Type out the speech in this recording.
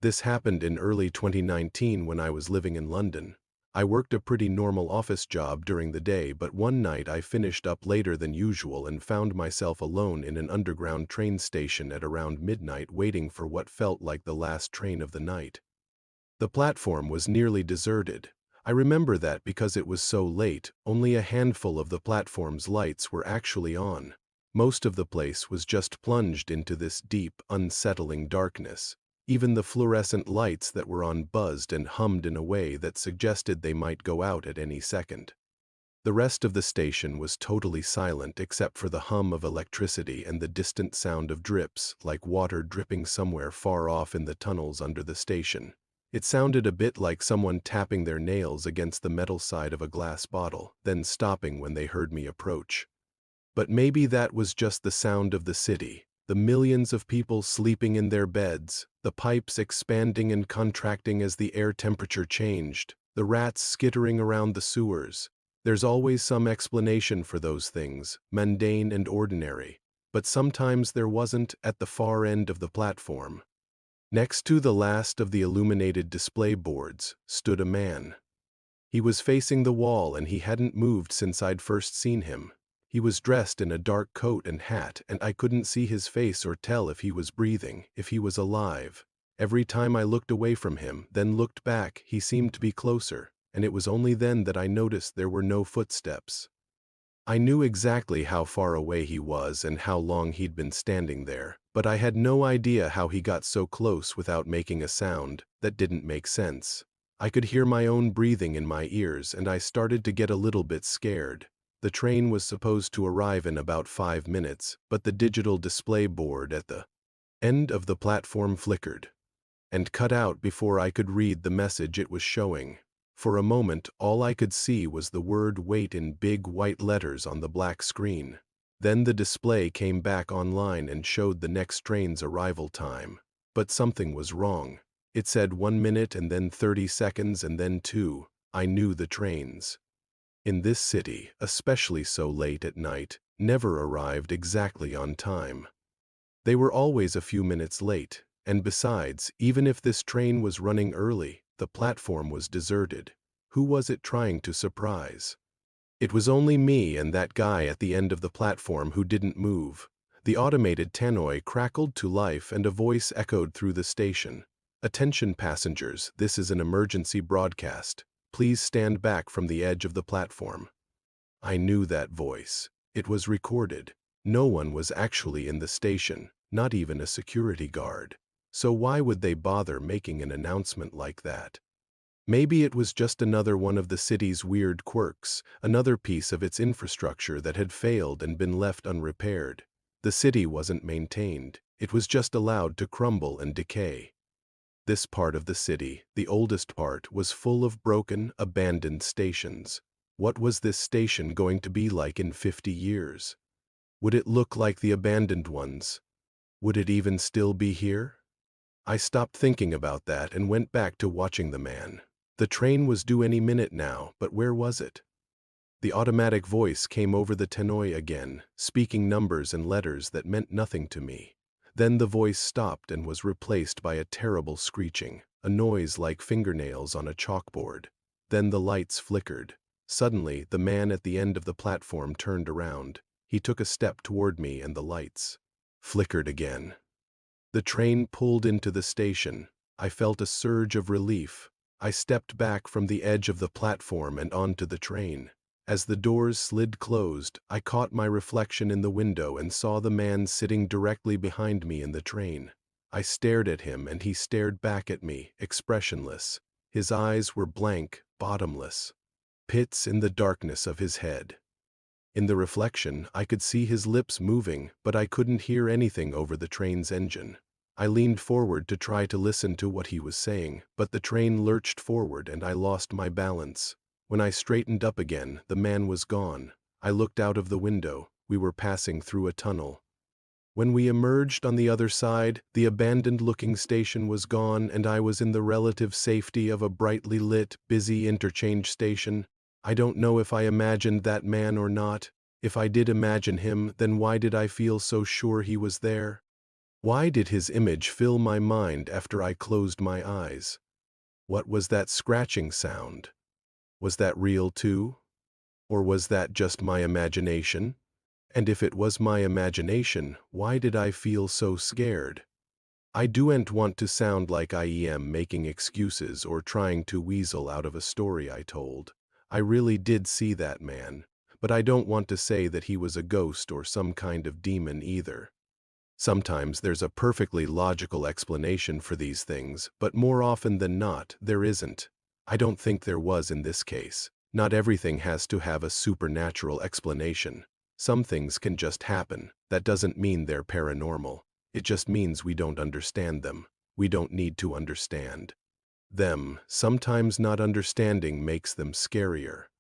This happened in early 2019 when I was living in London. I worked a pretty normal office job during the day, but one night I finished up later than usual and found myself alone in an underground train station at around midnight waiting for what felt like the last train of the night. The platform was nearly deserted. I remember that because it was so late, only a handful of the platform's lights were actually on. Most of the place was just plunged into this deep, unsettling darkness. Even the fluorescent lights that were on buzzed and hummed in a way that suggested they might go out at any second. The rest of the station was totally silent except for the hum of electricity and the distant sound of drips, like water dripping somewhere far off in the tunnels under the station. It sounded a bit like someone tapping their nails against the metal side of a glass bottle, then stopping when they heard me approach. But maybe that was just the sound of the city, the millions of people sleeping in their beds, the pipes expanding and contracting as the air temperature changed, the rats skittering around the sewers. There's always some explanation for those things, mundane and ordinary, but sometimes there wasn't at the far end of the platform. Next to the last of the illuminated display boards stood a man. He was facing the wall and he hadn't moved since I'd first seen him. He was dressed in a dark coat and hat, and I couldn't see his face or tell if he was breathing, if he was alive. Every time I looked away from him, then looked back, he seemed to be closer, and it was only then that I noticed there were no footsteps. I knew exactly how far away he was and how long he'd been standing there, but I had no idea how he got so close without making a sound. That didn't make sense. I could hear my own breathing in my ears, and I started to get a little bit scared. The train was supposed to arrive in about 5 minutes, but the digital display board at the end of the platform flickered and cut out before I could read the message it was showing. For a moment, all I could see was the word "wait" in big white letters on the black screen. Then the display came back online and showed the next train's arrival time. But something was wrong. It said 1 minute and then 30 seconds and then 2. I knew the trains in this city, especially so late at night, never arrived exactly on time. They were always a few minutes late, and besides, even if this train was running early, the platform was deserted. Who was it trying to surprise? It was only me and that guy at the end of the platform who didn't move. The automated tannoy crackled to life and a voice echoed through the station. "Attention passengers, this is an emergency broadcast. Please stand back from the edge of the platform." I knew that voice. It was recorded. No one was actually in the station, not even a security guard. So why would they bother making an announcement like that? Maybe it was just another one of the city's weird quirks, another piece of its infrastructure that had failed and been left unrepaired. The city wasn't maintained. It was just allowed to crumble and decay. This part of the city, the oldest part, was full of broken, abandoned stations. What was this station going to be like in 50 years? Would it look like the abandoned ones? Would it even still be here? I stopped thinking about that and went back to watching the man. The train was due any minute now, but where was it? The automatic voice came over the tannoy again, speaking numbers and letters that meant nothing to me. Then the voice stopped and was replaced by a terrible screeching, a noise like fingernails on a chalkboard. Then the lights flickered. Suddenly, the man at the end of the platform turned around. He took a step toward me and the lights flickered again. The train pulled into the station. I felt a surge of relief. I stepped back from the edge of the platform and onto the train. As the doors slid closed, I caught my reflection in the window and saw the man sitting directly behind me in the train. I stared at him and he stared back at me, expressionless. His eyes were blank, bottomless. Pits in the darkness of his head. In the reflection, I could see his lips moving, but I couldn't hear anything over the train's engine. I leaned forward to try to listen to what he was saying, but the train lurched forward and I lost my balance. When I straightened up again, the man was gone. I looked out of the window. We were passing through a tunnel. When we emerged on the other side, the abandoned-looking station was gone and I was in the relative safety of a brightly lit, busy interchange station. I don't know if I imagined that man or not. If I did imagine him, then why did I feel so sure he was there? Why did his image fill my mind after I closed my eyes? What was that scratching sound? Was that real too? Or was that just my imagination? And if it was my imagination, why did I feel so scared? I don't want to sound like I am making excuses or trying to weasel out of a story I told. I really did see that man, but I don't want to say that he was a ghost or some kind of demon either. Sometimes there's a perfectly logical explanation for these things, but more often than not, there isn't. I don't think there was in this case. Not everything has to have a supernatural explanation. Some things can just happen. That doesn't mean they're paranormal. It just means we don't understand them. We don't need to understand them. Sometimes not understanding makes them scarier.